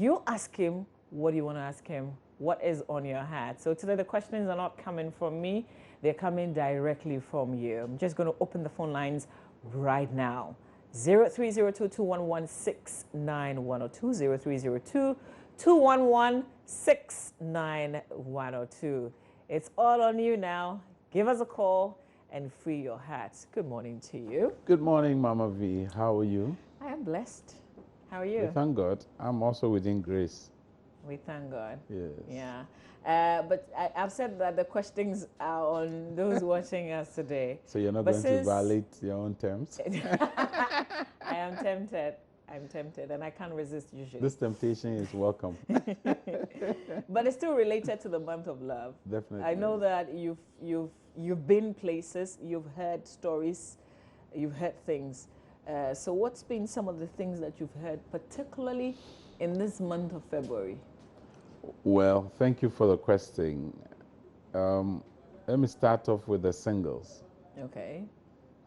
You ask him what you want to ask him. What is on your heart? So today the questions are not coming from me. They're coming directly from you. I'm just going to open the phone lines right now. 0302-211-69102, 0302-211-69102. It's all on you now. Give us a call and free your heart. Good morning to you. Good morning, Mama V. How are you? I am blessed. How are We you? thank God. I'm also within grace. We thank God. Yes. Yeah. But I've said that the questions are on those watching us today. So you're not But going to violate your own terms? I am tempted. I'm tempted, and I can't resist usually. This temptation is welcome. But it's still related to the month of love. Definitely. I know that you've been places, you've heard stories, you've heard things. So what's been some of the things that you've heard, particularly in this month of February? Well, thank you for the question. Let me start off with the singles. Okay.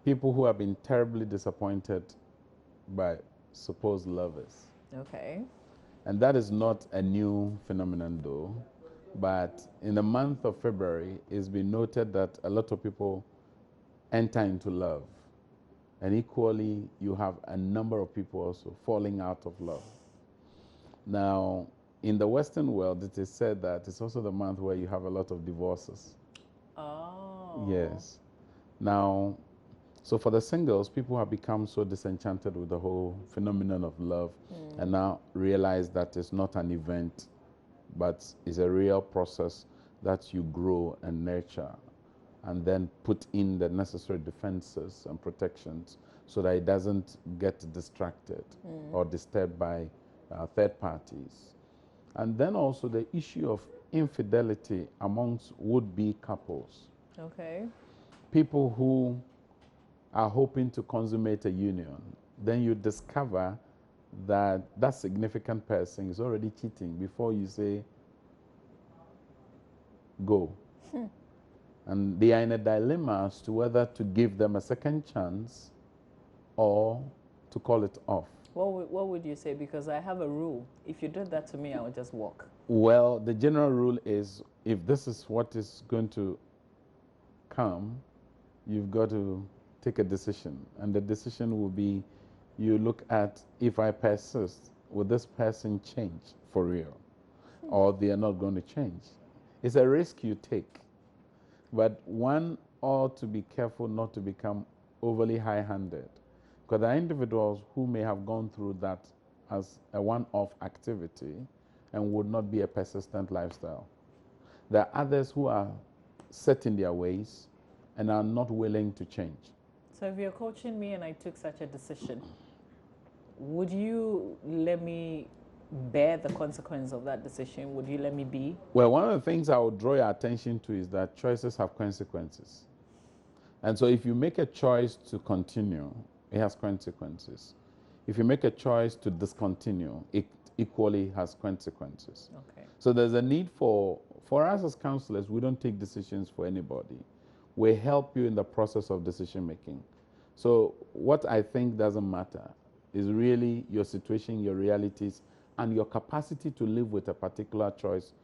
People who have been terribly disappointed by supposed lovers. Okay. And that is not a new phenomenon, though. But in the month of February, it's been noted that a lot of people enter into love. And equally, you have a number of people also falling out of love. Now, in the Western world, it is said that it's also the month where you have a lot of divorces. Oh. Yes. Now, so for the singles, people have become so disenchanted with the whole phenomenon of love and now realize that it's not an event, but it's a real process that you grow and nurture and then put in the necessary defenses and protections so that it doesn't get distracted or disturbed by third parties. And then also the issue of infidelity amongst would-be couples. Okay. People who are hoping to consummate a union, then you discover that that significant person is already cheating before you say, go. And they are in a dilemma as to whether to give them a second chance or to call it off. What would you say? Because I have a rule. If you did that to me, I would just walk. Well, the general rule is if this is what is going to come, you've got to take a decision. And the decision will be you look at, if I persist, will this person change for real? Or they are not going to change? It's a risk you take. But one ought to be careful not to become overly high-handed. Because there are individuals who may have gone through that as a one-off activity and would not be a persistent lifestyle. There are others who are set in their ways and are not willing to change. So if you're coaching me and I took such a decision, would you let me bear the consequence of that decision? Would you let me be? Well, one of the things I would draw your attention to is that choices have consequences. And so if you make a choice to continue, it has consequences. If you make a choice to discontinue, it equally has consequences. Okay. So there's a need for us as counselors, we don't take decisions for anybody. We help you in the process of decision making. So what I think doesn't matter is really your situation, your realities, and your capacity to live with a particular choice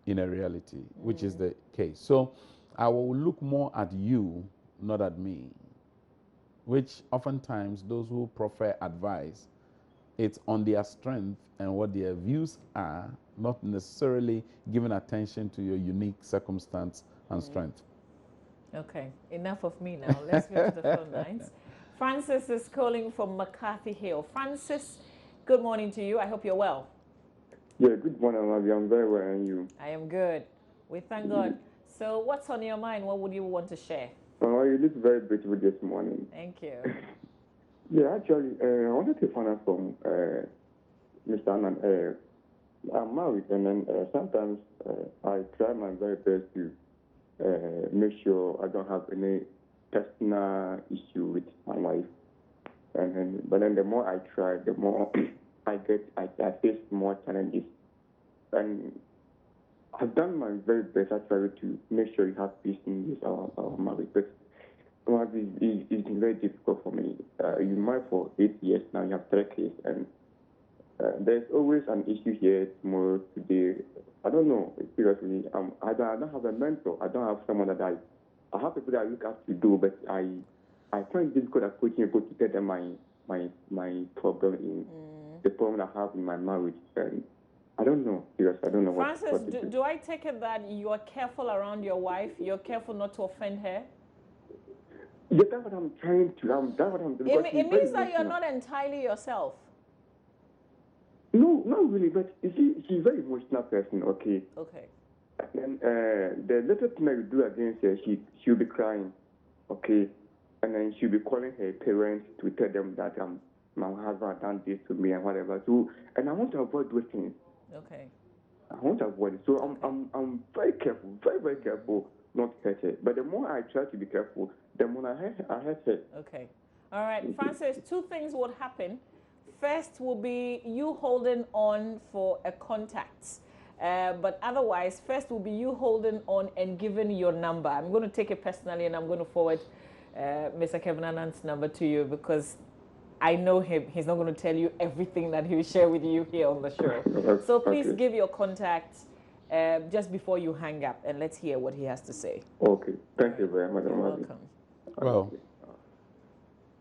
in a reality, which is the case. So I will look more at you, not at me, which oftentimes those who prefer advice, it's on their strength and what their views are, not necessarily giving attention to your unique circumstance and strength. Okay, enough of me now. Let's go to the phone lines. Francis is calling from McCarthy Hill. Francis, good morning to you. I hope you're well. Yeah, good morning, Mavi. I'm very well, and you? I am good. We thank God. So what's on your mind? What would you want to share? Oh, you look very beautiful this morning. Thank you. Yeah, actually, I wanted to find out from Mr. Anand. I'm married, and then sometimes I try my very best to make sure I don't have any personal issue with my wife. But then the more I try, the more I face more challenges. And I've done my very best actually to make sure you have peace in this our marriage. But it's been very difficult for me. You're married for 8 years now. You have 3 kids, and there's always an issue here tomorrow, today. I don't know. Seriously, I don't have a mentor. I don't have someone that I have people that I look up to do, but I find it difficult approaching people to tell them my problem in the problem I have in my marriage. And I don't know. Seriously, I don't know Francis, what to do. do I take it that you are careful around your wife? You're careful not to offend her? Yeah, that's what I'm trying to. That's what I'm doing. It means that you're not entirely yourself. No, not really. But you see, she's a very emotional person. Okay. Okay. And the little thing that you do against her, she'll be crying. Okay. And then she'll be calling her parents to tell them that my husband done this to me and whatever. So, and I want to avoid those things. Okay. I want to avoid it. So I'm very careful, very, very careful not to hurt her. But the more I try to be careful, the more I hurt her. Okay. All right, Francis, two things would happen. First will be you holding on for a contact. But otherwise, first will be you holding on and giving your number. I'm going to take it personally and I'm going to forward Mr. Kevin Anand's number to you because I know him. He's not going to tell you everything that he'll share with you here on the show. So please give your contact just before you hang up and let's hear what he has to say. Okay. Thank you very much. You're welcome.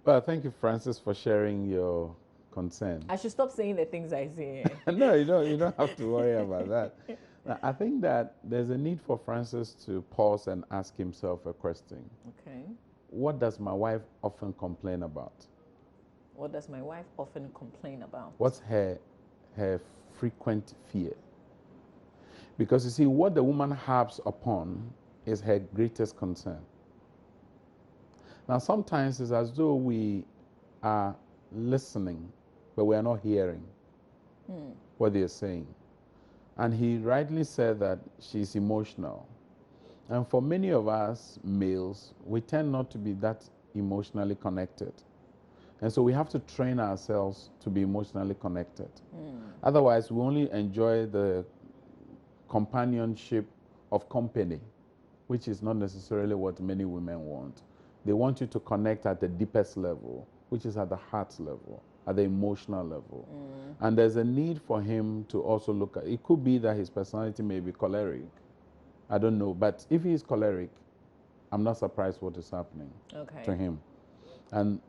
Well, thank you, Francis, for sharing your concern. I should stop saying the things I say. No, you don't have to worry about that. Now, I think that there's a need for Francis to pause and ask himself a question. Okay. What does my wife often complain about? What does my wife often complain about? What's her frequent fear? Because you see, what the woman harps upon is her greatest concern. Now, sometimes it's as though we are listening, but we are not hearing what they're saying. And he rightly said that she's emotional. And for many of us males, we tend not to be that emotionally connected. And so we have to train ourselves to be emotionally connected. Otherwise, we only enjoy the companionship of company, which is not necessarily what many women want. They want you to connect at the deepest level, which is at the heart level, at the emotional level. And there's a need for him to also look at, it could be that his personality may be choleric. I don't know. But if he is choleric, I'm not surprised what is happening to him. And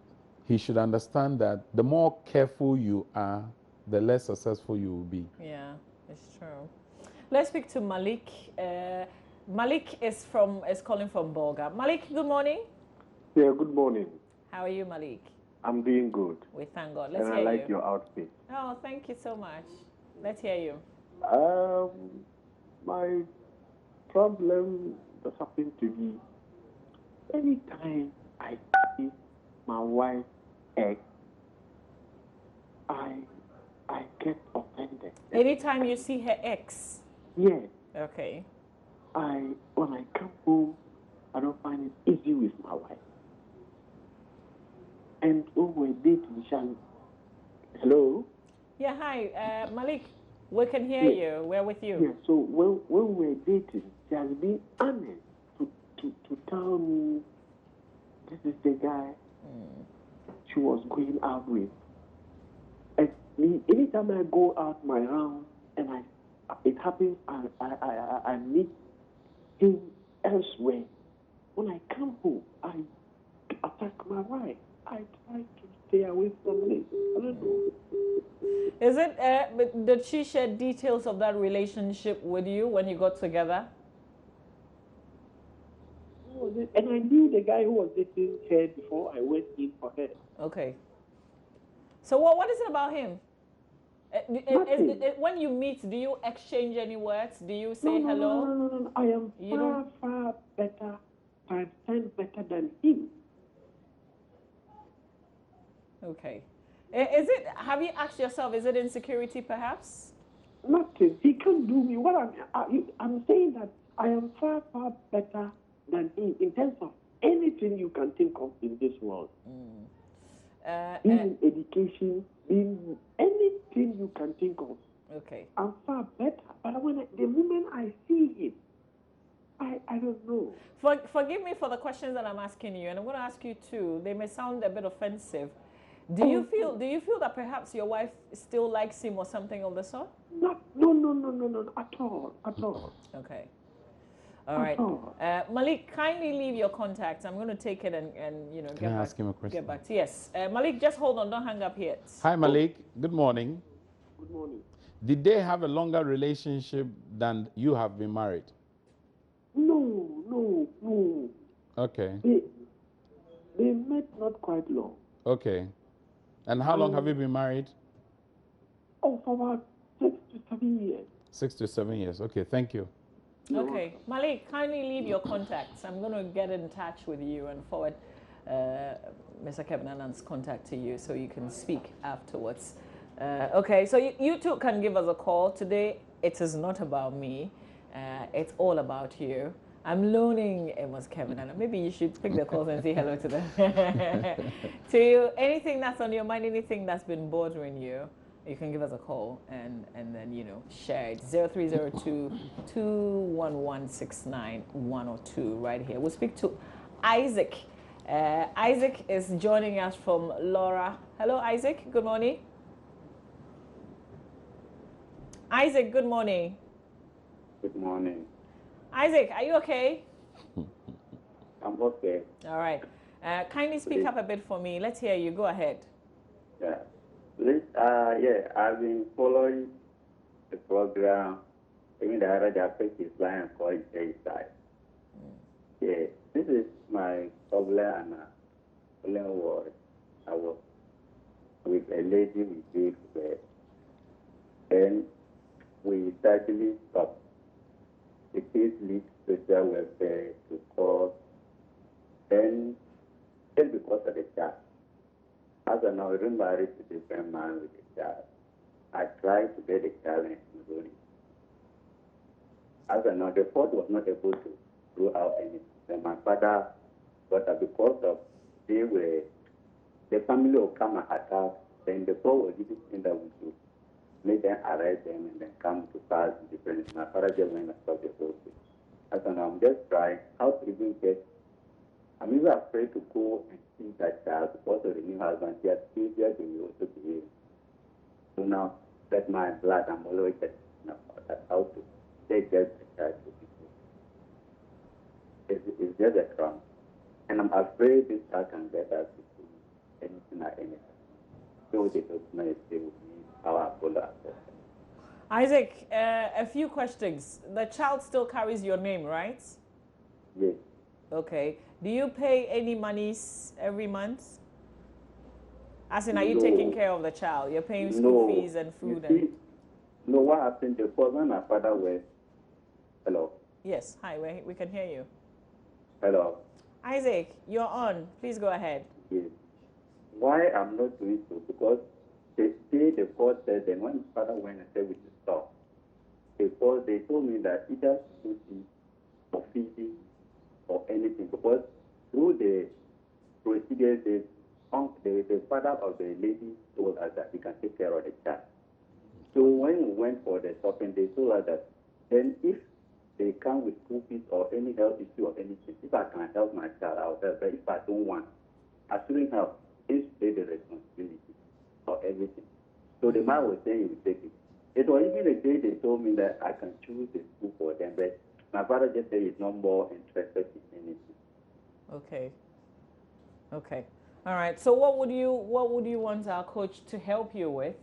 he should understand that the more careful you are, the less successful you will be. Yeah, it's true. Let's speak to Malik. Malik is calling from Bolga. Malik, good morning. Yeah, good morning. How are you, Malik? I'm doing good. We thank God. Let's and hear I like you. your outfit. Oh, thank you so much. Let's hear you. My problem that happened to me, anytime I see my wife's ex, I get offended. Anytime you see her ex? Yes. Okay. When I come home, I don't find it easy with my wife. And when we're dating, hello? Yeah, hi. Malik, we can hear you. We're with you. Yeah, so when we're dating, she has been honest to tell me this is the guy she was going out with. And anytime I go out my round and it happens I meet him elsewhere, when I come home, I attack my wife. I try to stay away from this. I don't know. Is it, did she share details of that relationship with you when you got together? And I knew the guy who was dating her before I went in for her. Okay. So what is it about him? When you meet, do you exchange any words? Do you say hello? No. I am far better, times 10 better than him. Okay. Have you asked yourself, is it insecurity perhaps? Nothing. He can't do me. I'm saying that I am far better than him in terms of anything you can think of in this world. In education, in anything you can think of. Okay. I'm far better. But the moment I see him, I don't know. Forgive me for the questions that I'm asking you, and I'm going to ask you too. They may sound a bit offensive. Do you feel that perhaps your wife still likes him or something of the sort? No, at all. Okay. All right. Malik, kindly leave your contact. I'm going to take it and Can I ask him a question? Get back to yes. Malik, just hold on. Don't hang up yet. Hi, Malik. Good morning. Good morning. Did they have a longer relationship than you have been married? No. Okay. They met not quite long. Okay. And how long have you been married? Oh, for about 6 to 7 years. 6 to 7 years. Okay, thank you. Okay. Malik, kindly leave your contacts. I'm going to get in touch with you and forward Mr. Kevin Anand's contact to you so you can speak afterwards. Okay, so you two can give us a call. Today, it is not about me. It's all about you. I'm loaning Amos Kevin Anand. Maybe you should pick the calls and say hello to them. To you, anything that's on your mind, anything that's been bothering you, you can give us a call and then, share it. 0302-211-69-102 right here. We'll speak to Isaac. Isaac is joining us from Laura. Hello, Isaac. Good morning. Isaac, good morning. Good morning. Isaac, are you okay? I'm okay. All right. Kindly speak up a bit for me. Let's hear you. Go ahead. Yeah. I've been following the program. Even the other day, is line called J-Side. Yeah, this is my problem, and was I was with a lady we did with. Then we suddenly stopped. The case leads social welfare to court. Then just because of the child. As I now remarried to a different man with a child, I tried to get the child in Missouri. As I know, the court was not able to rule out anything. Then my father got up because of the family will come and attack. Then the court was using things that we should make them arrest them and then come to pass the difference. My father just went and stopped the whole thing. As I know, I'm just trying how to even get. I'm even afraid to go and see that child because of the new husband. He has behavior they will also behave. So now that my blood, I'm always just about that how to take just the child to people. It's just a crime. And I'm afraid this child can get us to do anything or anything. So they don't know if they will be our follow. Isaac, a few questions. The child still carries your name, right? Yes. Okay. Do you pay any monies every month? As in, are you No. taking care of the child? You're paying school fees and food and... No, what happened before when my father went? Hello? Yes. Hi, we can hear you. Hello? Isaac, you're on. Please go ahead. Yes. Why I'm not doing so? Because they say the court said, then when my father went and said we should stop, because they told me that either school fees or fees or anything, because through the procedure, the father of the lady told us that he can take care of the child. So when we went for the stopping, they told us that then if they come with school fees or any health issue or anything, if I can help my child, I'll help. But if I don't want, I shouldn't help. They should take the responsibility for everything. So the man was saying he would take it. It was even the day they told me that I can choose the school for them, but my father just said he's no more interested in anything. Okay. Okay. All right. So what would you want our coach to help you with?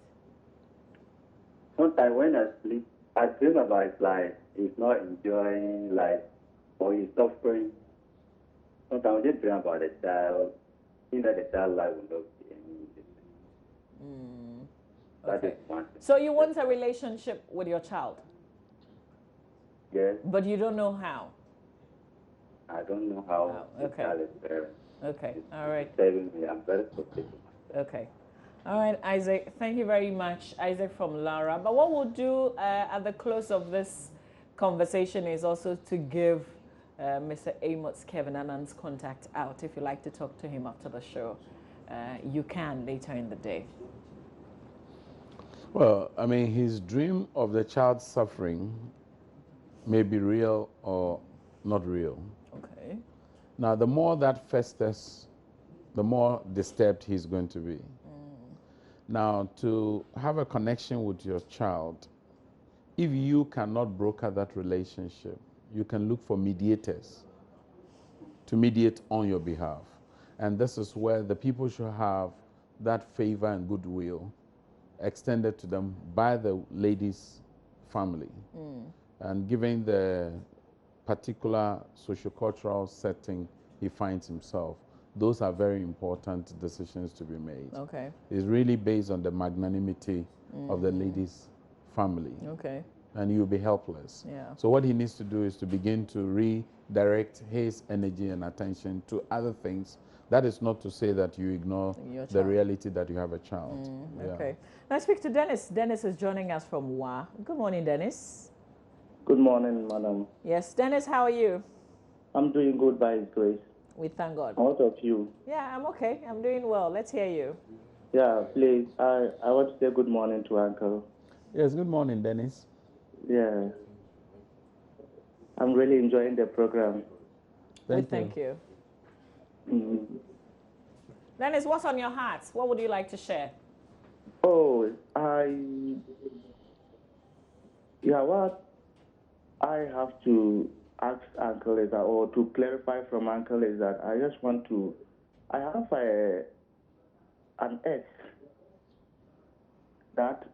Sometimes when I sleep, I dream about his life. He's not enjoying life or he's suffering. Sometimes I just dream about the child, think that the child life will not be any different. That Okay. is one thing. So you want a relationship with your child, Yes, but you don't know how. I don't know how Oh, okay. the child is there. Okay. All right. Telling me I'm very protective of myself. Okay. All right, Isaac. Thank you very much, Isaac from Lara. But what we'll do at the close of this conversation is also to give Mr. Amos Kevin Anand's contact out. If you'd like to talk to him after the show, you can later in the day. Well, I mean, his dream of the child suffering may be real or not real. Okay. Now, the more that festers, the more disturbed he's going to be. Now, to have a connection with your child, if you cannot broker that relationship, you can look for mediators to mediate on your behalf. And this is where the people should have that favor and goodwill extended to them by the lady's family. And given the particular sociocultural setting he finds himself, those are very important decisions to be made. Okay. It's really based on the magnanimity of the lady's family. Okay. And you'll be helpless. Yeah. So what he needs to do is to begin to redirect his energy and attention to other things. That is not to say that you ignore Your the child. reality that you have a child. Yeah. Okay. Let's speak to Dennis. Dennis is joining us from WA. Good morning, Dennis. Good morning, madam. Yes, Dennis, how are you? I'm doing good by His grace. We thank God. What of you? Yeah, I'm okay. I'm doing well. Let's hear you. Yeah, please. I want to say good morning to Uncle. Yes, good morning, Dennis. Yeah. I'm really enjoying the program. Thank you. Mm. Dennis, what's on your heart? What would you like to share? Oh, what I have to ask Uncle is that, or to clarify from Uncle is that I just want to, I have an ex that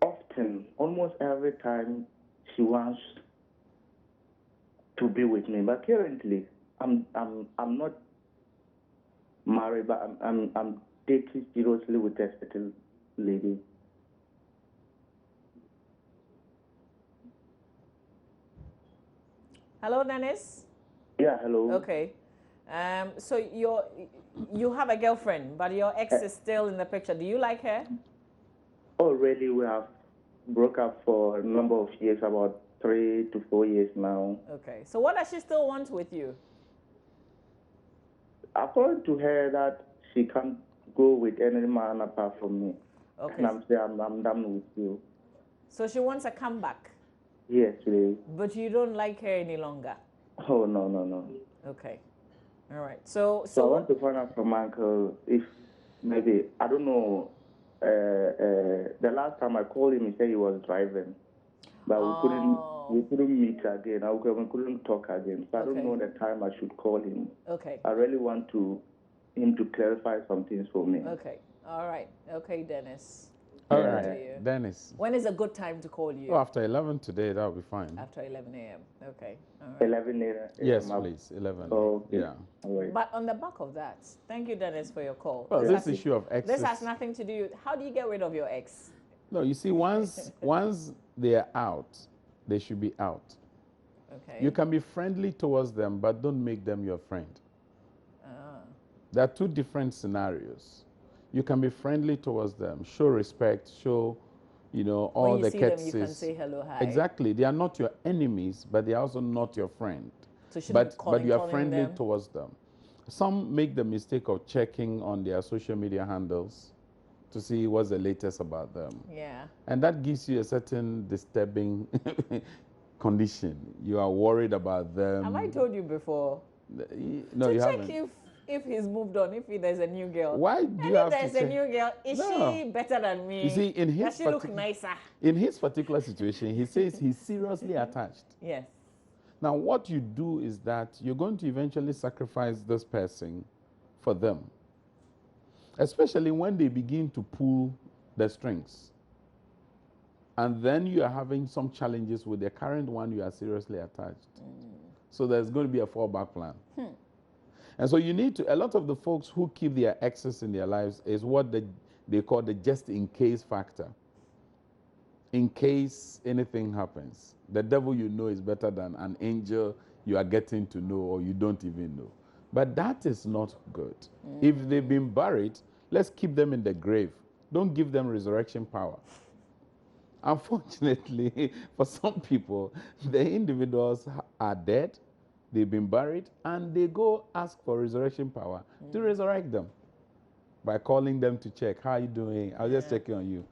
often, almost every time she wants to be with me, but currently I'm not married, but I'm dating seriously with a certain lady. Hello, Dennis. Yeah, hello. Okay. So you have a girlfriend, but your ex is still in the picture. Do you like her? Already we have broke up for a number of years, about 3 to 4 years now. Okay. So what does she still want with you? According to her, that she can't go with any man apart from me. Okay. And I'm saying I'm done with you. So she wants a comeback, Yes, please. but you don't like her any longer. Oh, no. Okay. All right. So So I want to find out from Uncle if maybe, I don't know, the last time I called him, he said he was driving. But we couldn't meet again. We couldn't talk again. So I don't Okay. know the time I should call him. Okay. I really want him to clarify some things for me. Okay. All right. Okay, Dennis. All Over right, to you. Dennis. When is a good time to call you? Oh, after 11 today, that'll be fine. After 11 a.m. Okay. All right. 11 a.m. Yes, please, 11. Oh, okay. Yeah. All right. But on the back of that, thank you, Dennis, for your call. Well, this has- issue of exes. This has nothing to do. How do you get rid of your ex? No, you see, once they are out, they should be out. Okay. You can be friendly towards them, but don't make them your friend. Ah. There are two different scenarios. You can be friendly towards them, show respect, show, all when you the see courtesies. them, you can say hello, hi. Exactly. They are not your enemies, but they are also not your friend. So you shouldn't be But you are calling friendly them. towards them. Some make the mistake of checking on their social media handles to see what's the latest about them. Yeah. And that gives you a certain disturbing condition. You are worried about them. Have I told you before? No, to you check haven't. if he's moved on, if there's a new girl. Why do And you if have to there's a check? new girl, is No. she better than me? You see, in his Does she look partic- nicer? In his particular situation, he says he's seriously attached. Yes. Now, what you do is that you're going to eventually sacrifice this person for them, especially when they begin to pull the strings. And then you are having some challenges with the current one you are seriously attached. So there's going to be a fallback plan. And so you need to, a lot of the folks who keep their exes in their lives is what they call the just in case factor. In case anything happens. The devil you know is better than an angel you are getting to know or you don't even know. But that is not good. If they've been buried, let's keep them in the grave. Don't give them resurrection power. Unfortunately, for some people, the individuals are dead, they've been buried, and they go ask for resurrection power to resurrect them by calling them to check, how are you doing? I was just checking on you.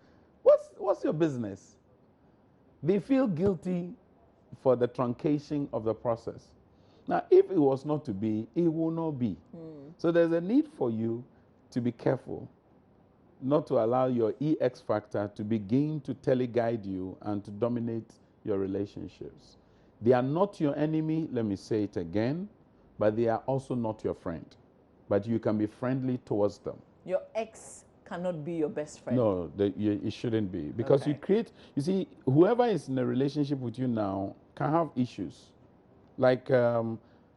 What's your business? They feel guilty for the truncation of the process. Now, if it was not to be, it will not be. So there's a need for you to be careful not to allow your EX factor to begin to teleguide you and to dominate your relationships. They are not your enemy, let me say it again, but they are also not your friend. But you can be friendly towards them. Your ex cannot be your best friend. No, it shouldn't be. Because you see, whoever is in a relationship with you now can have issues. Like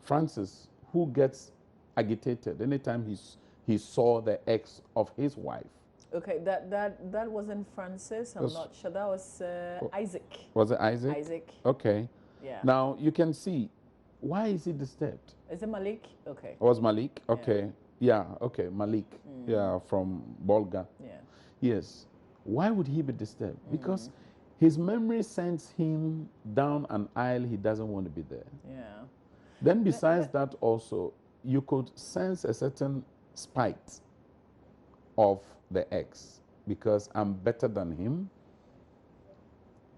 Francis, who gets agitated anytime he saw the ex of his wife. Okay, that wasn't Francis. I'm not sure. That was Isaac. Was it Isaac? Isaac. Okay. Yeah. Now you can see, why is he disturbed? Is it Malik? Okay. Was Malik? Okay. Yeah. Okay. Malik. Yeah, from Bolga. Yeah. Yes. Why would he be disturbed? Because his memory sends him down an aisle he doesn't want to be there. Yeah. Then besides that also, you could sense a certain spite of the ex, because I'm better than him.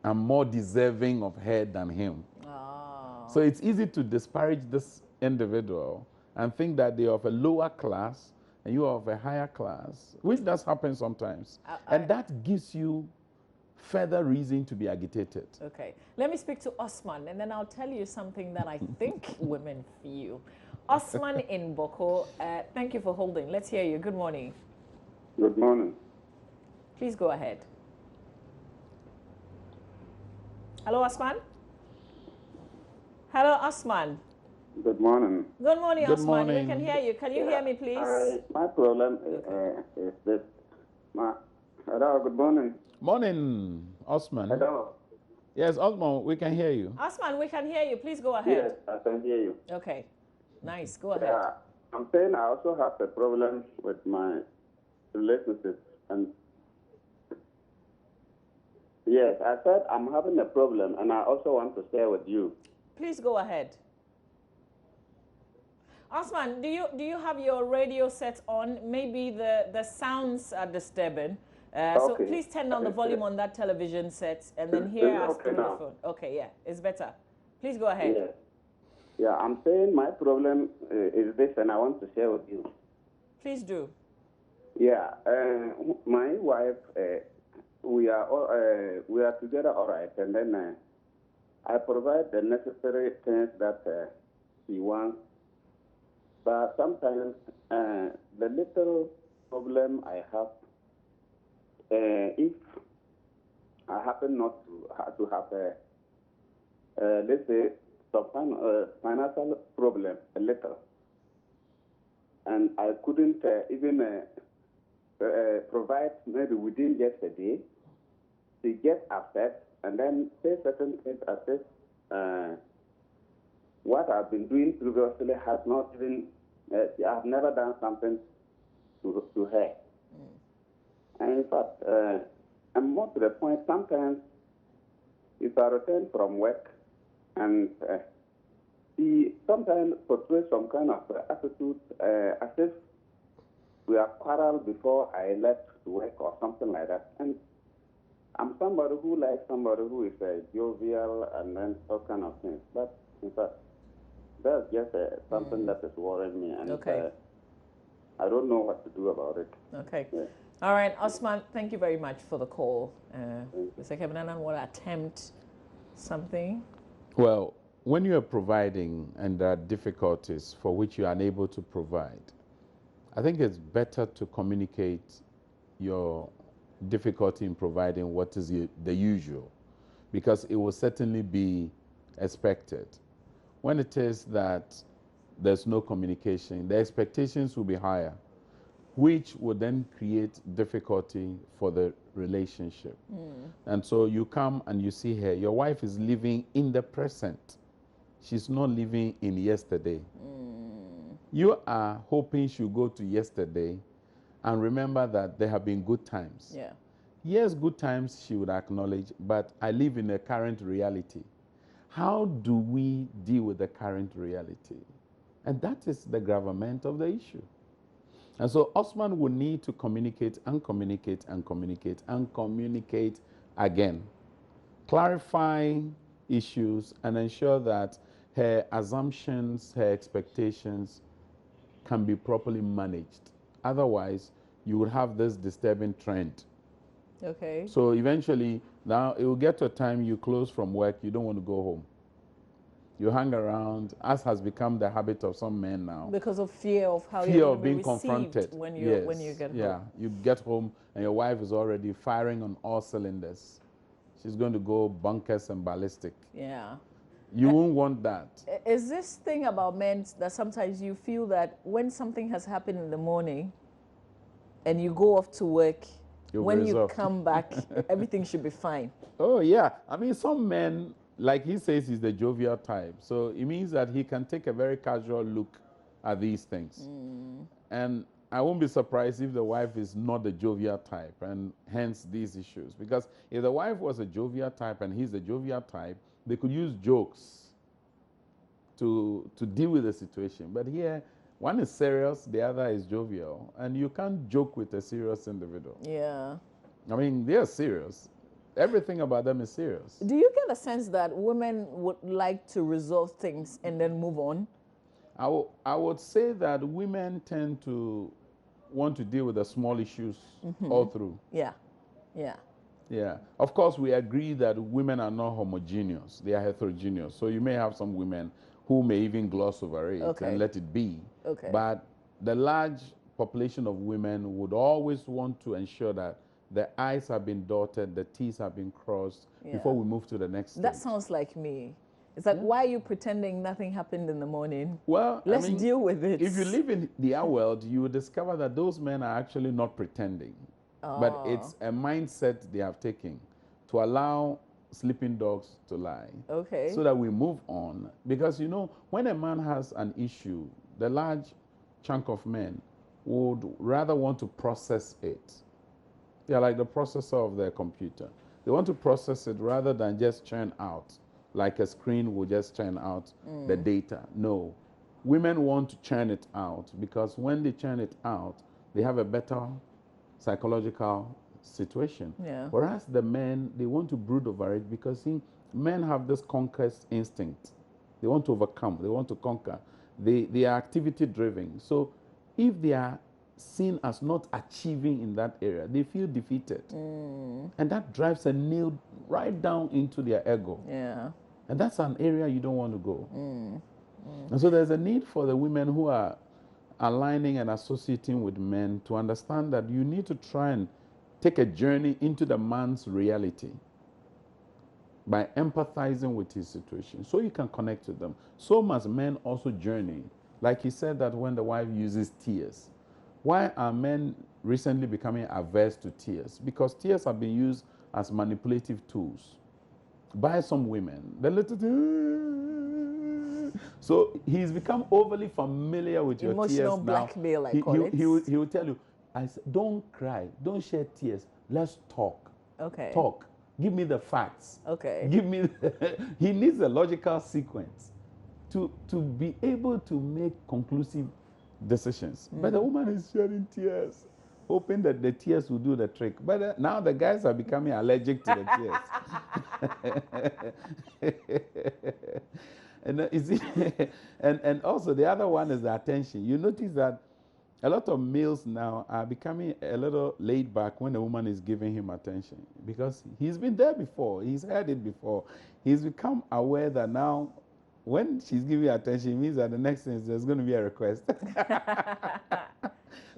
I'm more deserving of her than him. Oh. So it's easy to disparage this individual and think that they are of a lower class and you are of a higher class, which does happen sometimes. And that gives you further reason to be agitated. Okay. Let me speak to Osman, and then I'll tell you something that I think women feel. Osman in Boko, thank you for holding. Let's hear you. Good morning. Good morning. Please go ahead. Hello, Osman? Hello, Osman. Good morning. Good morning, Good Osman. morning. We can hear you. Can you hear me, please? My problem is this. Hello, good morning. Morning, Osman. Hello. Yes, Osman, we can hear you. Osman, we can hear you. Please go ahead. Yes, I can hear you. Okay. Nice. Go ahead. Yeah, I'm saying I also have a problem with my relationship. And yes, I said I'm having a problem, and I also want to share with you. Please go ahead. Osman, do you have your radio set on? Maybe the sounds are disturbing. So Okay. please turn down the volume on that television set and then hear Is it us okay through the now? phone. Okay, yeah, it's better. Please go ahead. Yes. Yeah, I'm saying my problem is this, and I want to share with you. Please do. Yeah, my wife, we are together all right, and then I provide the necessary things that she wants. But sometimes the little problem I have, if I happen not to have a, let's say, some financial problem, a little, and I couldn't even provide maybe within just a day, she gets upset and then say certain things as if what I've been doing previously has not even, I have never done something to her. And in fact, and more to the point, sometimes if I return from work and she sometimes portrays some kind of attitude as if we are quarreled before I left to work or something like that. And I'm somebody who likes somebody who is jovial and then all kind of things. But in fact, that's just something that is worrying me. And Okay. I don't know what to do about it. Okay. Yeah. All right, Osman, thank you very much for the call. Mr. Kemenanan will attempt something. Well, when you are providing and there are difficulties for which you are unable to provide, I think it's better to communicate your difficulty in providing what is the usual, because it will certainly be expected. When it is that there's no communication, the expectations will be higher, which would then create difficulty for the relationship. And so you come and you see her, your wife is living in the present. She's not living in yesterday. You are hoping she'll go to yesterday and remember that there have been good times. Yeah. Yes, good times she would acknowledge, but I live in a current reality. How do we deal with the current reality? And that is the gravamen of the issue. And so Osman will need to communicate and communicate and communicate and communicate again. Clarify issues and ensure that her assumptions, her expectations can be properly managed. Otherwise, you would have this disturbing trend. Okay. So eventually, now it will get to a time you close from work, you don't want to go home. You hang around, as has become the habit of some men now. Because of fear of how Fear you're of being confronted. when Yes. you get Yeah, home. you get home and your wife is already firing on all cylinders. She's going to go bonkers and ballistic. Yeah. You won't want that. Is this thing about men that sometimes you feel that when something has happened in the morning and you go off to work, You'll be when you resolved. come back, everything should be fine? Oh, yeah. I mean, some men, like he says, he's the jovial type. So it means that he can take a very casual look at these things. And I won't be surprised if the wife is not the jovial type, and hence these issues. Because if the wife was a jovial type and he's a jovial type, they could use jokes to deal with the situation. But here, one is serious, the other is jovial. And you can't joke with a serious individual. Yeah. I mean, they're serious. Everything about them is serious. Do you get a sense that women would like to resolve things and then move on? I would say that women tend to want to deal with the small issues all through. Yeah. Yeah. Yeah. Of course, we agree that women are not homogeneous. They are heterogeneous. So you may have some women who may even gloss over it Okay. and let it be. Okay. But the large population of women would always want to ensure that the I's have been dotted, the T's have been crossed before we move to the next stage. That sounds like me. It's like, why are you pretending nothing happened in the morning? Well, Let's I mean, deal with it. If you live in the real world, you will discover that those men are actually not pretending. But it's a mindset they have taken to allow sleeping dogs to lie. Okay. So that we move on. Because, you know, when a man has an issue, the large chunk of men would rather want to process it. They're like the processor of their computer. They want to process it rather than just churn out, like a screen will just churn out the data. No. Women want to churn it out because when they churn it out, they have a better psychological situation. Yeah. Whereas the men, they want to brood over it because, see, men have this conquest instinct. They want to overcome. They want to conquer. They are activity driven. So if they are seen as not achieving in that area, they feel defeated. And that drives a nail right down into their ego. Yeah. And that's an area you don't want to go. And so there's a need for the women who are aligning and associating with men to understand that you need to try and take a journey into the man's reality by empathizing with his situation so you can connect to them. So must men also journey. Like he said that when the wife uses tears. Why are men recently becoming averse to tears? Because tears have been used as manipulative tools by some women. The little so he's become overly familiar with your tears now. Emotional blackmail, I call it. He will tell you, don't cry, don't shed tears. Let's talk. Okay. Talk. Give me the facts. Okay. Give me. He needs a logical sequence to be able to make conclusive decisions. But the woman is shedding tears, hoping that the tears will do the trick. But now the guys are becoming allergic to the tears. And, you see, and also the other one is the attention. You notice that a lot of males now are becoming a little laid back when a woman is giving him attention because he's been there before. He's heard it before. He's become aware that now when she's giving attention, it means that the next thing is there's going to be a request.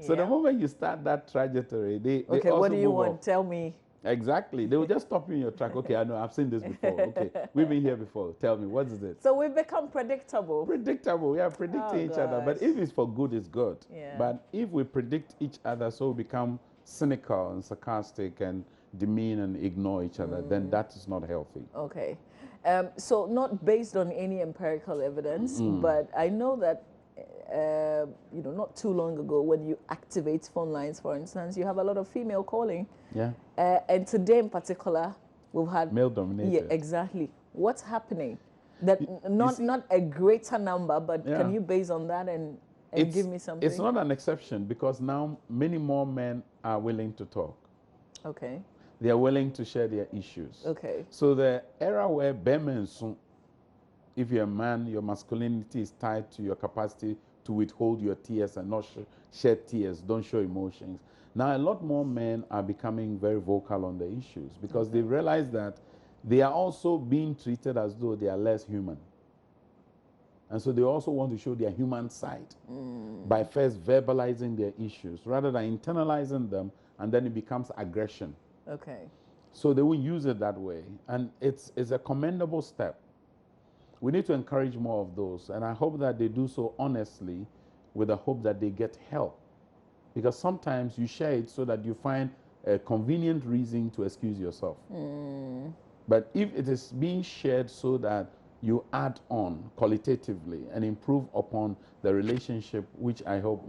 So the moment you start that trajectory, they Okay, also what do you move want? up. Tell me. Exactly. They will just stop you in your track. Okay, I know, I've seen this before. Okay, we've been here before. Tell me, what is it? So we've become predictable. Predictable. We are predicting each other. But gosh. if it's for good, it's good. Yeah. But if we predict each other so we become cynical and sarcastic and demean and ignore each other, then that is not healthy. Okay. So not based on any empirical evidence, but I know that, not too long ago when you activate phone lines, for instance, you have a lot of female calling. Yeah. And today in particular, we've had... Male dominated. Yeah, exactly. What's happening? That not a greater number, but can you base on that and give me something? It's not an exception because now many more men are willing to talk. Okay. They are willing to share their issues. Okay. So the era where if you're a man, your masculinity is tied to your capacity to withhold your tears and not shed tears, don't show emotions. Now, a lot more men are becoming very vocal on the issues because they realize that they are also being treated as though they are less human. And so they also want to show their human side by first verbalizing their issues rather than internalizing them, and then it becomes aggression. Okay. So they will use it that way. And it's a commendable step. We need to encourage more of those. And I hope that they do so honestly with the hope that they get help. Because sometimes you share it so that you find a convenient reason to excuse yourself. But if it is being shared so that you add on qualitatively and improve upon the relationship, which I hope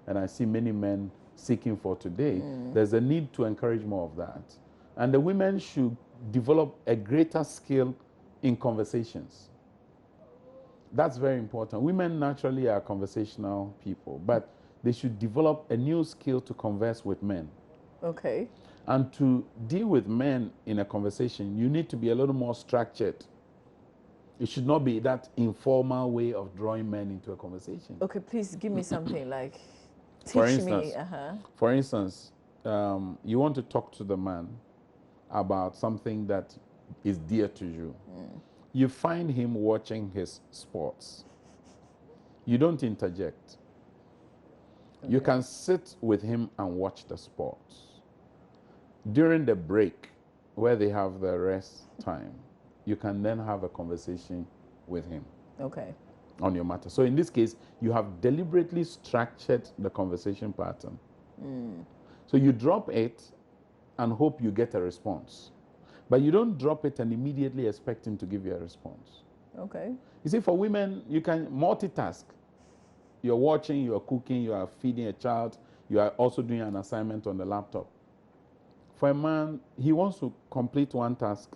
and I see many men seeking for today, there's a need to encourage more of that. And the women should develop a greater skill in conversations. That's very important. Women naturally are conversational people, but they should develop a new skill to converse with men. Okay. And to deal with men in a conversation, you need to be a little more structured. It should not be that informal way of drawing men into a conversation. Okay, please give me something like teach For instance, me. For instance, you want to talk to the man about something that is dear to you. You find him watching his sports. You don't interject. Okay. You can sit with him and watch the sports. During the break, where they have the rest time, you can then have a conversation with him. Okay. On your matter. So in this case, you have deliberately structured the conversation pattern. So you drop it and hope you get a response. But you don't drop it and immediately expect him to give you a response. Okay. You see, for women, you can multitask. You're watching, you're cooking, you are feeding a child, you are also doing an assignment on the laptop. For a man, he wants to complete one task.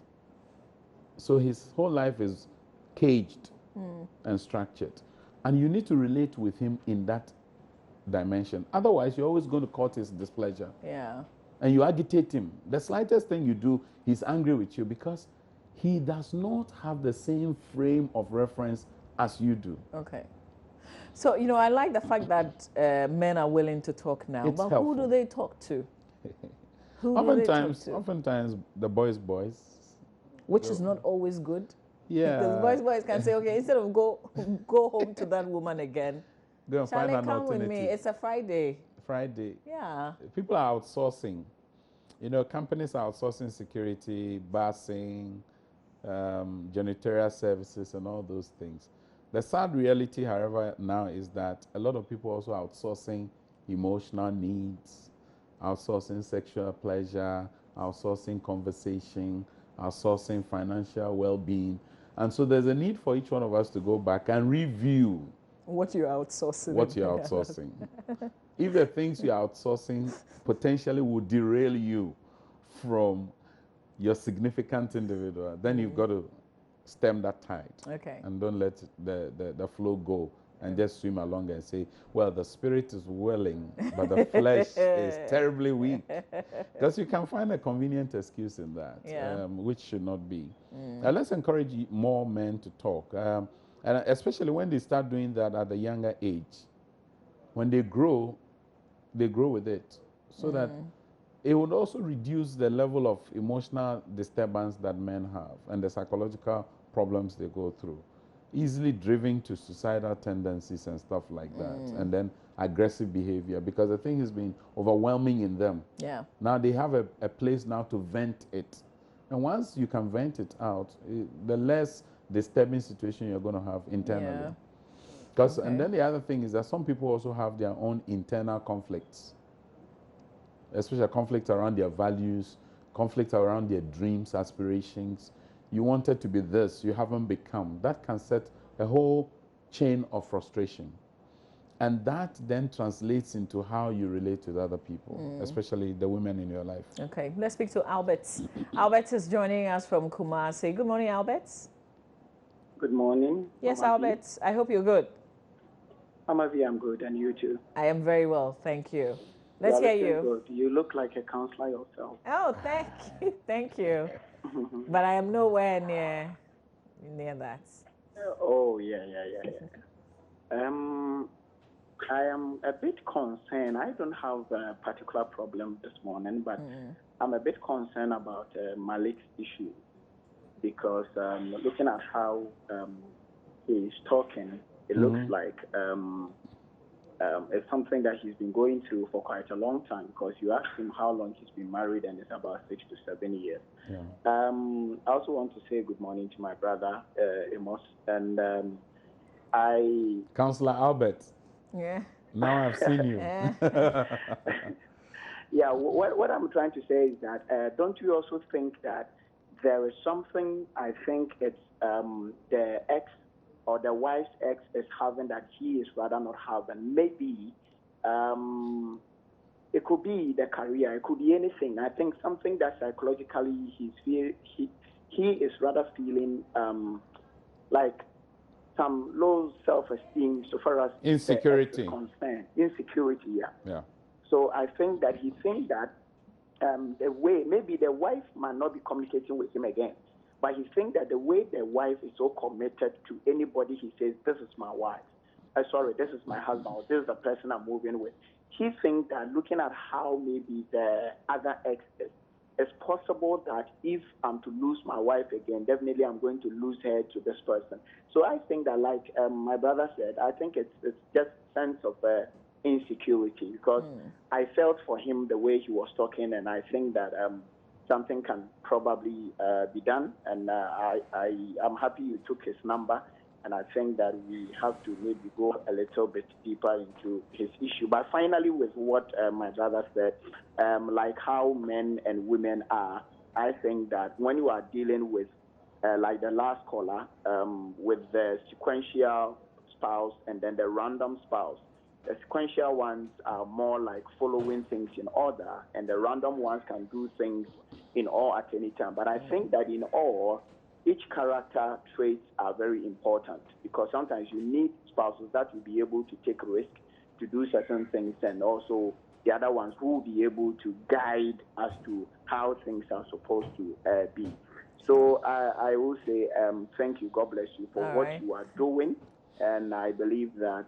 So his whole life is caged and structured. And you need to relate with him in that dimension. Otherwise, you're always going to cause his displeasure. Yeah. And you agitate him. The slightest thing you do, he's angry with you because he does not have the same frame of reference as you do. Okay. So, you know, I like the fact that men are willing to talk now. It's but helpful. who do they talk to? Who do they talk to? Oftentimes, the boys. Which is not always good. Yeah. Because boys can say, okay, instead of go home to that woman again, Go and find Charlie, an come with alternative. me. It's a Friday. Friday. Yeah. People are outsourcing. You know, companies are outsourcing security, busing, janitorial services, and all those things. The sad reality, however, now is that a lot of people also are outsourcing emotional needs, outsourcing sexual pleasure, outsourcing conversation, outsourcing financial well-being. And so there's a need for each one of us to go back and review what you're outsourcing. What you're outsourcing. If the things you're outsourcing potentially would derail you from your significant individual, then you've got to stem that tide. Okay. And don't let the flow go and just swim along and say, well, the spirit is willing, but the flesh is terribly weak. Because you can find a convenient excuse in that, which should not be. Let's encourage more men to talk. And especially when they start doing that at a younger age. When they grow with it. So that it would also reduce the level of emotional disturbance that men have and the psychological problems they go through. Easily driven to suicidal tendencies and stuff like that. And then aggressive behavior, because the thing has been overwhelming in them. Yeah. Now they have a place now to vent it. And once you can vent it out, the less disturbing situation you're going to have internally. Because and then the other thing is that some people also have their own internal conflicts, especially conflicts around their values, conflicts around their dreams, aspirations. You wanted to be this, you haven't become. That can set a whole chain of frustration. And that then translates into how you relate with other people, especially the women in your life. Okay, let's speak to Albert. Albert is joining us from Kumasi. Good morning, Albert. Good morning. Yes, Albert. I hope you're good. Amavi, I'm good, and you too. I am very well, thank you. Let's hear you. Good. You look like a counselor yourself. Oh, thank you, thank you. But I am nowhere near that. Oh, yeah. I am a bit concerned. I don't have a particular problem this morning, but I'm a bit concerned about Malik's issue because looking at how he's talking, it looks like it's something that he's been going through for quite a long time, because you asked him how long he's been married, and it's about 6 to 7 years. Yeah. I also want to say good morning to my brother, Amos, and Councillor Albert. Yeah. Now I've seen you. Yeah, what I'm trying to say is that don't you also think that there is something, I think it's the ex or the wife's ex is having that he is rather not having. Maybe it could be the career, it could be anything. I think something that psychologically he is rather feeling like some low self-esteem so far as insecurity is concerned. Insecurity, yeah. Yeah. So I think that he thinks that the way, maybe the wife might not be communicating with him again, but he thinks that the way the wife is so committed to anybody, he says, this is my wife. Sorry, this is my husband, or this is the person I'm moving with. He thinks that looking at how maybe the other ex is, it's possible that if I'm to lose my wife again, definitely I'm going to lose her to this person. So I think that, like my brother said, I think it's just sense of insecurity, because I felt for him the way he was talking, and I think that something can probably be done. And I'm happy you took his number, and I think that we have to maybe go a little bit deeper into his issue. But finally, with what my brother said, like how men and women are, I think that when you are dealing with, like the last caller, with the sequential spouse and then the random spouse, the sequential ones are more like following things in order, and the random ones can do things in all at any time. But I think that in all, each character traits are very important, because sometimes you need spouses that will be able to take risk, to do certain things, and also the other ones who will be able to guide as to how things are supposed to be. So I will say thank you, God bless you for all what right. you are doing, and I believe that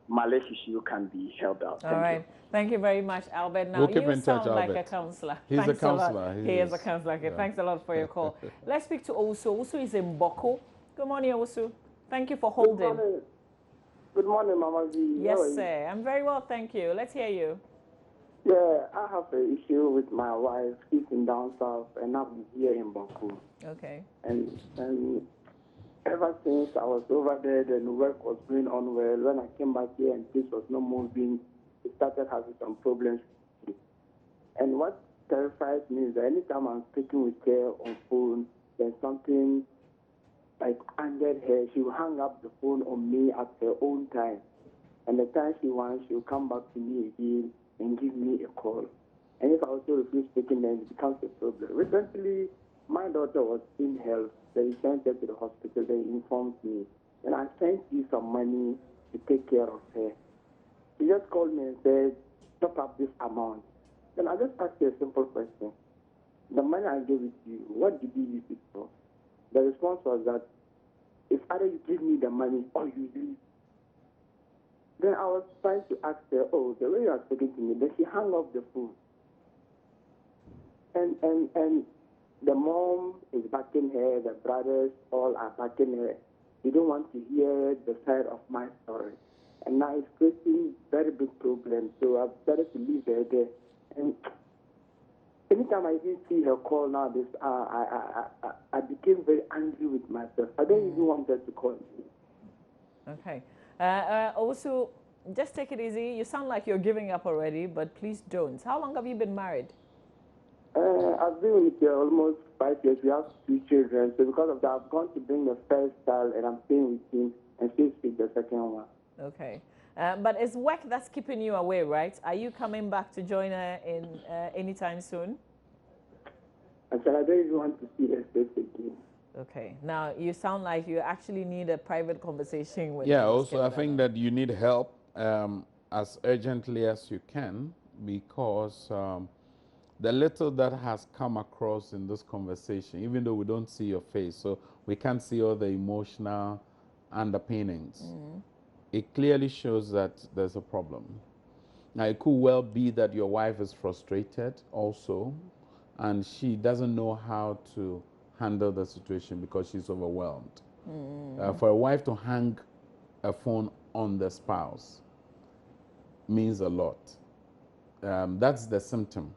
Malik issue can be helped out. All right. Thank you very much, Albert. Now, We'll keep you in touch, sound like Albert. a counselor. He's a Thanks counselor. lot. He He is a is. counselor. Okay, Yeah. thanks a lot for your call. Let's speak to Osu. Osu is in Boko. Good morning, Osu. Thank you for holding. Good morning. Good morning, Mama V. Yes, sir. I'm very well, thank you. Let's hear you. Yeah, I have an issue with my wife. She's in down south, and I'm here in Baku. Okay. And ever since I was over there, the work was going on well. When I came back here and things was not moving, we started having some problems. And what terrifies me is that anytime I'm speaking with her on phone, there's something like angered her. She will hang up the phone on me at her own time. And the time she wants, she'll come back to me again and give me a call. And if I also refuse speaking, then it becomes a problem. Recently, my daughter was in health. They sent her to the hospital. They informed me. And I sent you some money to take care of her. She just called me and said, top up this amount. Then I just asked her a simple question. The money I gave it to you, what did you use it for? The response was that if either you give me the money or you leave. Then I was trying to ask her, oh, the way you are speaking to me, then she hung up the phone. And the mom is backing her, the brothers all are backing her. They don't want to hear the side of my story. And now it's creating very big problems. So I've started to leave her there. And anytime I even see her call now, I became very angry with myself. I don't even want her to call me. Okay. Also, just take it easy. You sound like you're giving up already, but please don't. How long have you been married? I've been with her almost 5 years. We have 2 children. So because of that, I've gone to bring the first child, and I'm staying with him, and she's with the second one. Okay. But it's work that's keeping you away, right? Are you coming back to join her in anytime soon? I said, I don't even want to see her face again. Okay. Now, you sound like you actually need a private conversation with Yeah, her. also, I think that you need help as urgently as you can, because the little that has come across in this conversation, even though we don't see your face, so we can't see all the emotional underpinnings. it clearly shows that there's a problem. Now, it could well be that your wife is frustrated also, and she doesn't know how to handle the situation because she's overwhelmed. For a wife to hang a phone on the spouse means a lot. That's the symptom.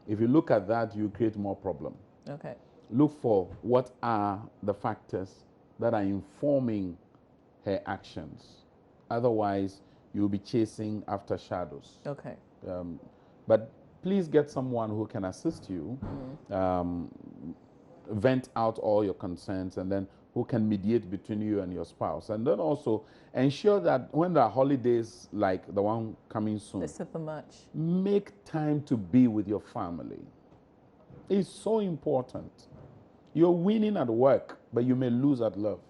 If you look at that, you create more problem. Okay. Look for what are the factors that are informing her actions. Otherwise, you'll be chasing after shadows. Okay. But please get someone who can assist you, vent out all your concerns, and then who can mediate between you and your spouse. And then also ensure that when there are holidays like the one coming soon, The 6th of March. make time to be with your family. It's so important. You're winning at work, but you may lose at love.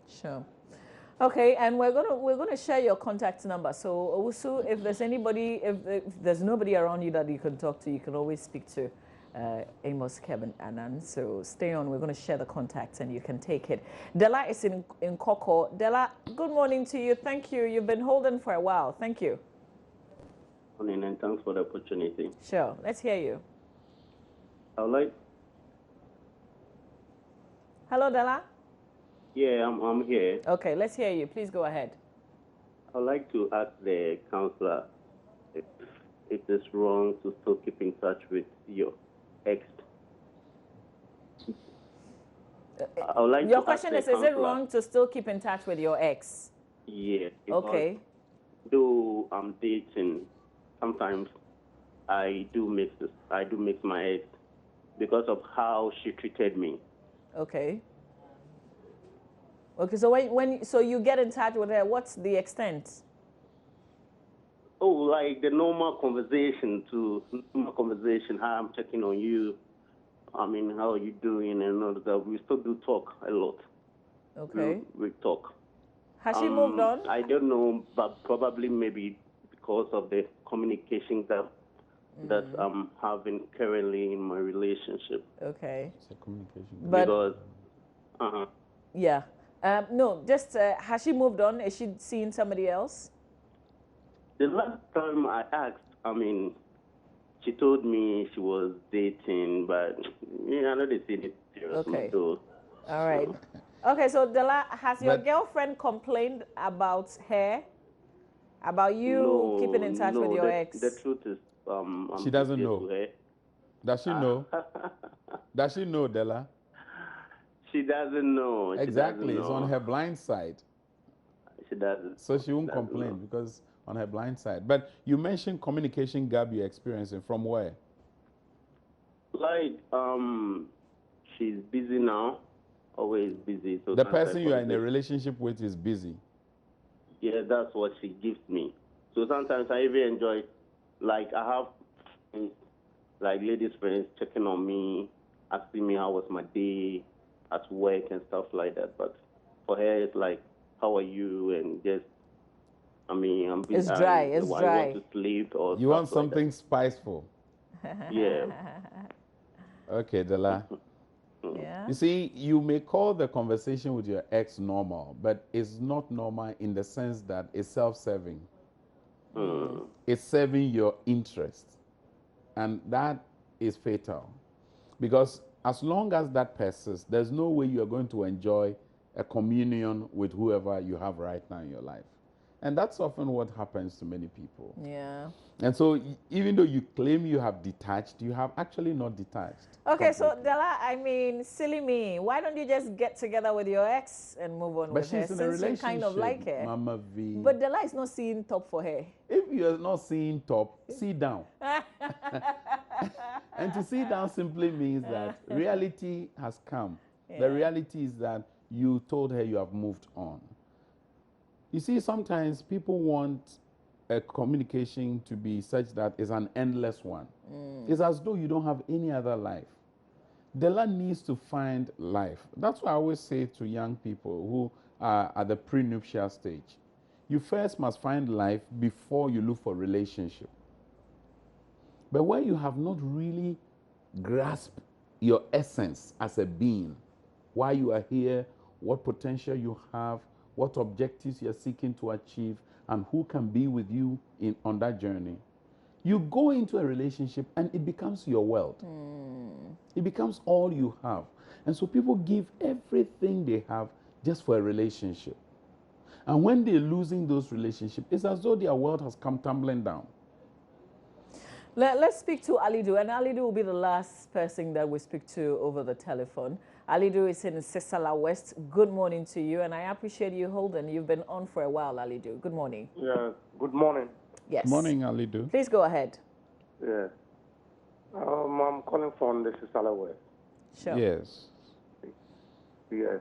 Sure. Okay, and we're gonna share your contact number. So also, if there's anybody, if there's nobody around you that you can talk to, you can always speak to Amos, Kevin, Anand. So stay on. We're gonna share the contacts, and you can take it. Della is in Koko. Della, good morning to you. Thank you. You've been holding for a while. Thank you. Morning, and thanks for the opportunity. Sure. Let's hear you. I would like. Hello, Della. Yeah, I'm here. Okay, let's hear you. Please go ahead. I would like to ask the counselor if it is wrong to still keep in touch with your ex. I would like Your to question ask is the it counselor- wrong to still keep in touch with your ex? Yeah. because Okay. Though I'm dating, sometimes I do mix my ex because of how she treated me. Okay. Okay, so so you get in touch with her, what's the extent? Oh, like the normal conversation, how I'm checking on you. I mean, how are you doing and all that. We still do talk a lot. Okay. We talk. Has she moved on? I don't know, but probably maybe because of the communication that I'm having currently in my relationship. Okay. It's a communication. But Because, yeah. No, just has she moved on? Is she seeing somebody else? the last time I asked, I mean, she told me she was dating, but I know they see it serious. Okay. So, All right. Okay, so Della, has your But- girlfriend complained about her? About you keeping in touch with your ex? The truth is, I'm She doesn't sincere know. to her. Does she know? Does she know, Della? She doesn't know. She Exactly. doesn't It's on know. her blind side. She doesn't. So she won't doesn't complain know. because on her blind side. But you mentioned communication gap you're experiencing. From where? Like, she's busy now, always busy. So The sometimes person you are in a conversation- relationship with is busy. Yeah, that's what she gives me. So sometimes I even enjoy, like I have, friends, like ladies friends checking on me, asking me how was my day at work and stuff like that. But for her, it's like, how are you? And just, I mean, I'm busy. It's dry, I it's want dry. to sleep or You want stuff like something spiceful. that. Yeah. Okay, Della. Yeah. You see, you may call the conversation with your ex normal, but it's not normal in the sense that it's self-serving. It's serving your interest. And that is fatal. Because as long as that persists, there's no way you're going to enjoy a communion with whoever you have right now in your life. And that's often what happens to many people. Yeah. And so even though you claim you have detached, you have actually not detached. Okay, so completely. Della, I mean, silly me. Why don't you just get together with your ex and move on But with her she's in a since you relationship, kind of like her? Mama V. But Della is not seeing top for her. If you're not seeing top, sit down. And to sit down simply means that reality has come. Yeah. The reality is that you told her you have moved on. You see, sometimes people want a communication to be such that it's an endless one. It's as though you don't have any other life. Della needs to find life. That's why I always say to young people who are at the prenuptial stage, you first must find life before you look for relationship. But when you have not really grasped your essence as a being, why you are here, what potential you have, what objectives you're seeking to achieve, and who can be with you on that journey. You go into a relationship and it becomes your world. It becomes all you have. And so people give everything they have just for a relationship. And when they're losing those relationships, it's as though their world has come tumbling down. Let's speak to Alidu, and Alidu will be the last person that we speak to over the telephone. Alidu is in Sisala West. Good morning to you, and I appreciate you holding. You've been on for a while, Alidu. Good morning. Yeah, good morning. Yes. Good morning, Alidu. Please go ahead. Yes. I'm calling from the Sisala West. Sure. Yes. Yes.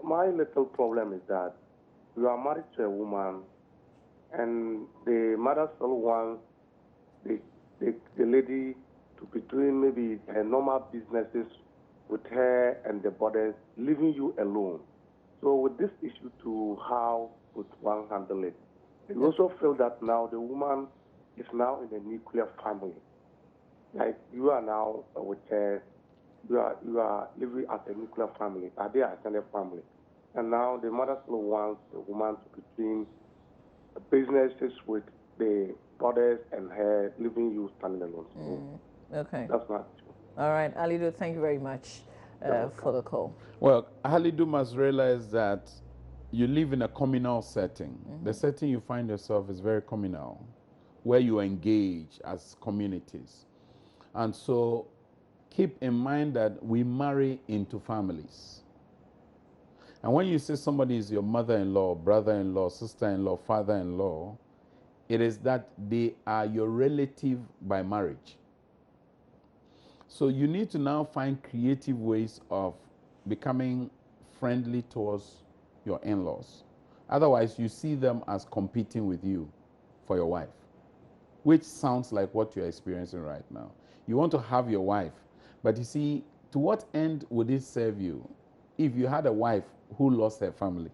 My little problem is that you are married to a woman, and the mother still wants the lady to be doing maybe her normal businesses with her and the brothers, leaving you alone. So with this issue to how would one handle it? You also feel that now the woman is now in a nuclear family. Like you are now with her, you are living as a nuclear family, are they as a family? And now the mother still wants the woman to be doing businesses with the brothers and her, leaving you standing alone. So Okay. that's not true. All right, Alidu, thank you very much for the call. Well, Alidu must realize that you live in a communal setting. The setting you find yourself is very communal, where you engage as communities. And so keep in mind that we marry into families. And when you say somebody is your mother-in-law, brother-in-law, sister-in-law, father-in-law, it is that they are your relative by marriage. So you need to now find creative ways of becoming friendly towards your in-laws. Otherwise, you see them as competing with you for your wife, which sounds like what you're experiencing right now. You want to have your wife, but you see, to what end would it serve you if you had a wife who lost her family?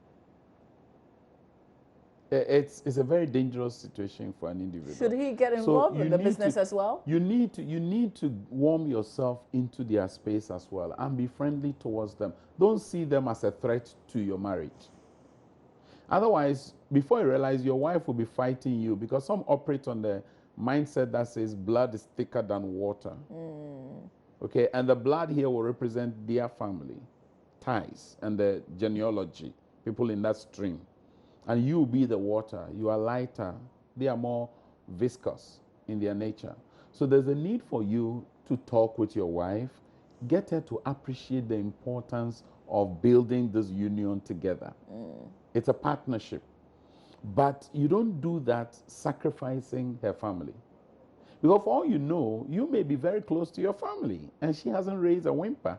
It's a very dangerous situation for an individual. Should he get involved in the business as well? You need to warm yourself into their space as well and be friendly towards them. Don't see them as a threat to your marriage. Otherwise, before you realize, your wife will be fighting you, because some operate on the mindset that says blood is thicker than water. Okay, and the blood here will represent their family ties and the genealogy, people in that stream. And you be the water. You are lighter. They are more viscous in their nature. So there's a need for you to talk with your wife, get her to appreciate the importance of building this union together. It's a partnership. But you don't do that sacrificing her family. Because for all you know, you may be very close to your family and she hasn't raised a whimper,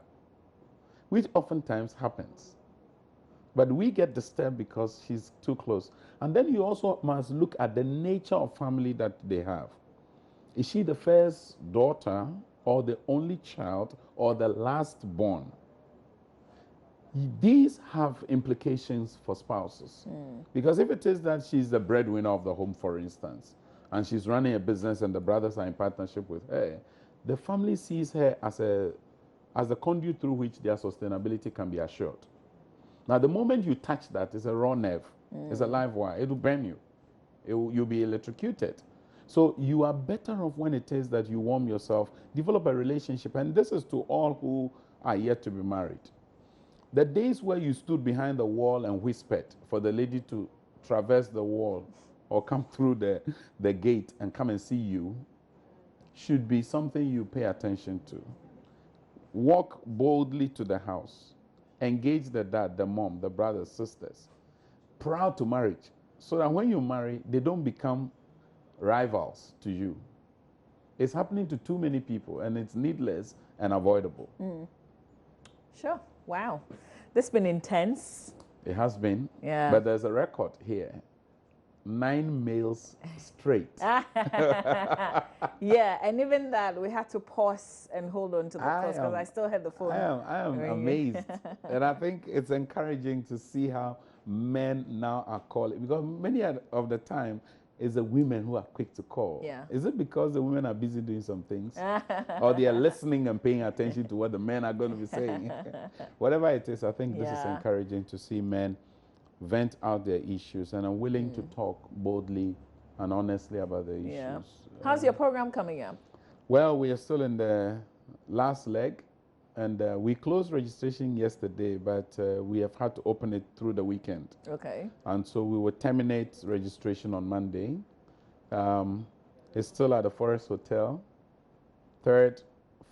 which oftentimes happens. But we get disturbed because she's too close. And then you also must look at the nature of family that they have. Is she the first daughter or the only child or the last born? These have implications for spouses. Because if it is that she's the breadwinner of the home, for instance, and she's running a business and the brothers are in partnership with her, the family sees her as the conduit through which their sustainability can be assured. Now, the moment you touch that, it's a raw nerve. It's a live wire. It will burn you. You'll be electrocuted. So you are better off when it is that you warm yourself, develop a relationship. And this is to all who are yet to be married. The days where you stood behind the wall and whispered for the lady to traverse the wall or come through the gate and come and see you should be something you pay attention to. Walk boldly to the house. Engage the dad, the mom, the brothers, sisters. Proud to marriage. So that when you marry, they don't become rivals to you. It's happening to too many people, and it's needless and avoidable. Sure. Wow. This has been intense. It has been. Yeah. But there's a record here. 9 males straight. Yeah, and even that, we had to pause and hold on to the cause because I still had the phone. I am amazed. And I think it's encouraging to see how men now are calling, because many of the time, is the women who are quick to call. Yeah. Is it because the women are busy doing some things? Or they are listening and paying attention to what the men are going to be saying? Whatever it is, I think this is encouraging to see men vent out their issues and are willing to talk boldly and honestly about the issues. Yeah. How's your program coming up? Well, we are still in the last leg, and we closed registration yesterday, but we have had to open it through the weekend. Okay. And so we will terminate registration on Monday. It's still at the Forest Hotel, 3rd,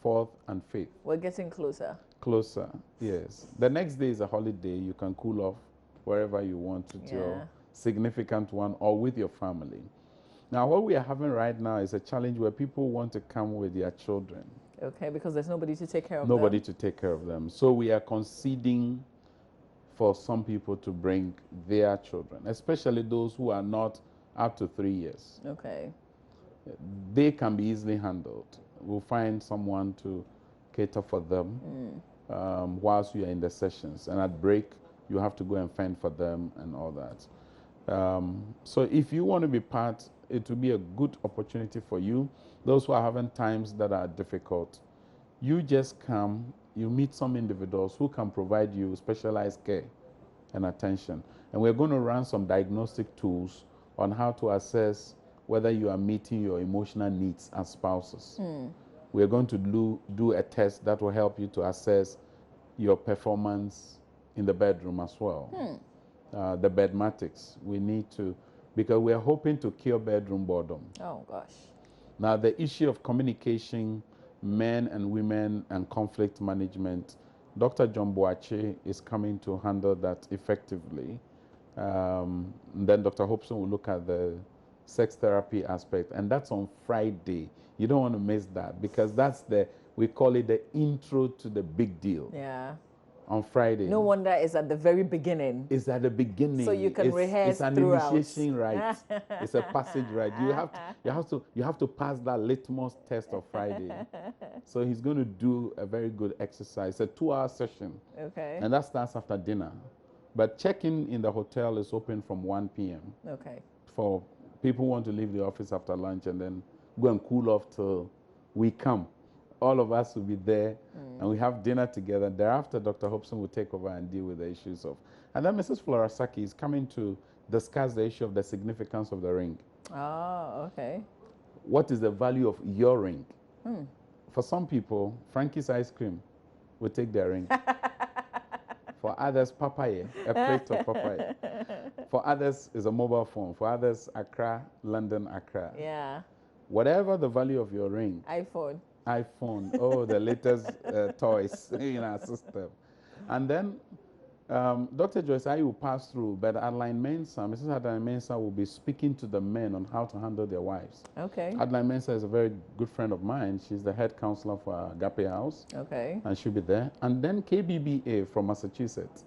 4th, and 5th. We're getting closer. Closer, yes. The next day is a holiday. You can cool off wherever you want with your significant one or with your family. Now, what we are having right now is a challenge where people want to come with their children. Okay, because there's nobody to take care of them. Nobody to take care of them. So we are conceding for some people to bring their children, especially those who are not up to 3 years. Okay. They can be easily handled. We'll find someone to cater for them whilst you are in the sessions. And at break, you have to go and fend for them and all that. So if you want to be part, it will be a good opportunity for you. Those who are having times that are difficult, you just come, you meet some individuals who can provide you specialized care and attention. And we're going to run some diagnostic tools on how to assess whether you are meeting your emotional needs as spouses. We're going to do a test that will help you to assess your performance in the bedroom as well. The bedmatics, we need to, because we're hoping to cure bedroom boredom. Oh, gosh. Now, the issue of communication, men and women, and conflict management, Dr. John Boache is coming to handle that effectively. Then Dr. Hobson will look at the sex therapy aspect, and that's on Friday. You don't want to miss that, because that's we call it the intro to the big deal. Yeah. On Friday. No wonder it's at the very beginning. It's at the beginning. So you can rehearse It's an throughout. initiation rite. It's a passage rite. You have to pass that litmus test of Friday. So he's going to do a very good exercise. It's a 2-hour session. Okay. And that starts after dinner. But check-in in the hotel is open from 1 p.m. Okay. For people who want to leave the office after lunch and then go and cool off till we come. All of us will be there, and we have dinner together. Thereafter, Dr. Hobson will take over and deal with the issues of. And then Mrs. Florasaki is coming to discuss the issue of the significance of the ring. Oh, okay. What is the value of your ring? For some people, Frankie's ice cream will take their ring. For others, papaya, a plate of papaya. For others, is a mobile phone. For others, Accra, London, Accra. Yeah. Whatever the value of your ring. iPhone, oh, the latest toys in our system. And then Dr. Joyce, I will pass through, but Adeline Mensah, Mrs. Adeline Mensah will be speaking to the men on how to handle their wives. Okay. Adeline Mensah is a very good friend of mine. She's the head counselor for Agape House. Okay. And she'll be there. And then KBBA from Massachusetts,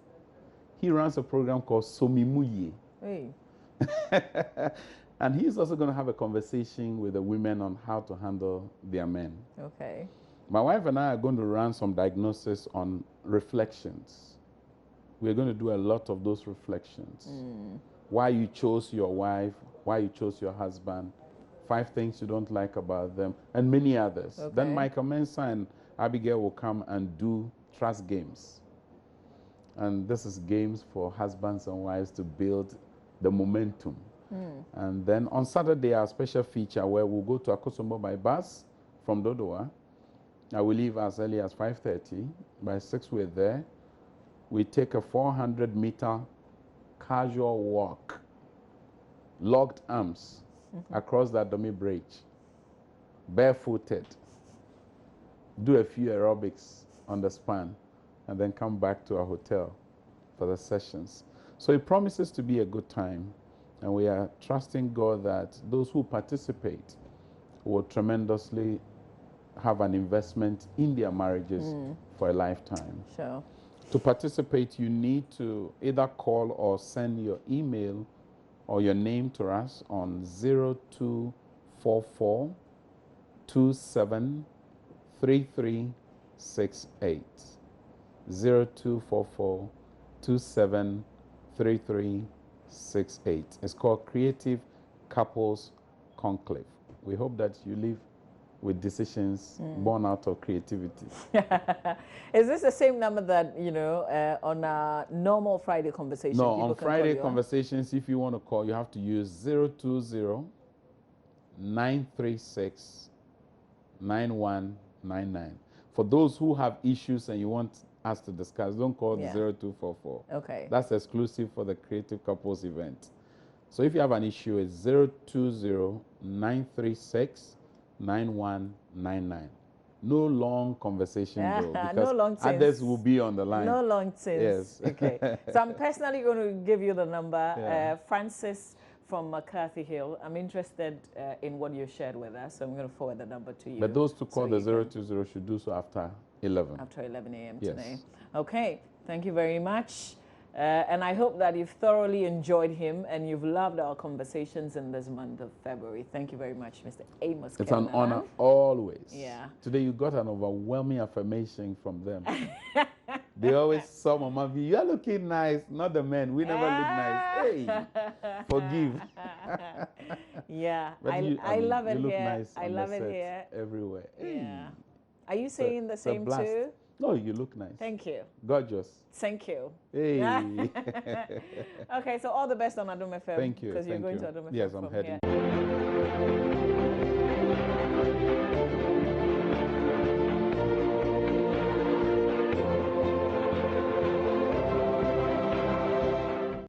he runs a program called Somimuye. Hey. And he's also going to have a conversation with the women on how to handle their men. Okay. My wife and I are going to run some diagnosis on reflections. We're going to do a lot of those reflections. Why you chose your wife, why you chose your husband, 5 things you don't like about them, and many others. Okay. Then Michael Mensah and Abigail will come and do trust games. And this is games for husbands and wives to build the momentum. And then on Saturday, our special feature where we'll go to Akosombo by bus from Dodowa. I will leave as early as 5:30. By 6, we're there. We take a 400-meter casual walk, locked arms, across that dummy bridge, barefooted, do a few aerobics on the span, and then come back to our hotel for the sessions. So it promises to be a good time. And we are trusting God that those who participate will tremendously have an investment in their marriages for a lifetime. Sure. To participate, you need to either call or send your email or your name to us on 0244 27 3368. 0244 27 3368. It's called Creative couples conclave. We hope that you leave with decisions born out of creativity. Is this the same number that, you know, on a normal Friday conversation? No, people on can Friday call you on? conversations, if you want to call, you have to use 020-936-9199. For those who have issues and you want us to discuss, don't call the 0244. Okay. That's exclusive for the Creative Couples event. So if you have an issue, it's 020-936-9199. No long conversation though, because no long others will be on the line. No long things. Yes. Okay. So I'm personally going to give you the number. Yeah. Francis from McCarthy Hill. I'm interested in what you shared with us, so I'm going to forward the number to you. But those to call so the 020 should do so after 11. After 11 a.m. Yes. today. Okay. Thank you very much. And I hope that you've thoroughly enjoyed him and you've loved our conversations in this month of February. Thank you very much, Mr. Amos. It's Kenan. an honor always. Yeah. Today you got an overwhelming affirmation from them. They always saw Mama V, you are looking nice, not the men. We never look nice. Hey, forgive. Yeah, But I love it you look here. Nice I on love the it set, here. everywhere. Yeah. Are you saying the It's a same blast. too? No, you look nice. Thank you. Gorgeous. Thank you. Hey. Okay, so all the best on Adom FM. Thank you. Because you're thank going you. to Adom FM Yes, I'm from heading. here.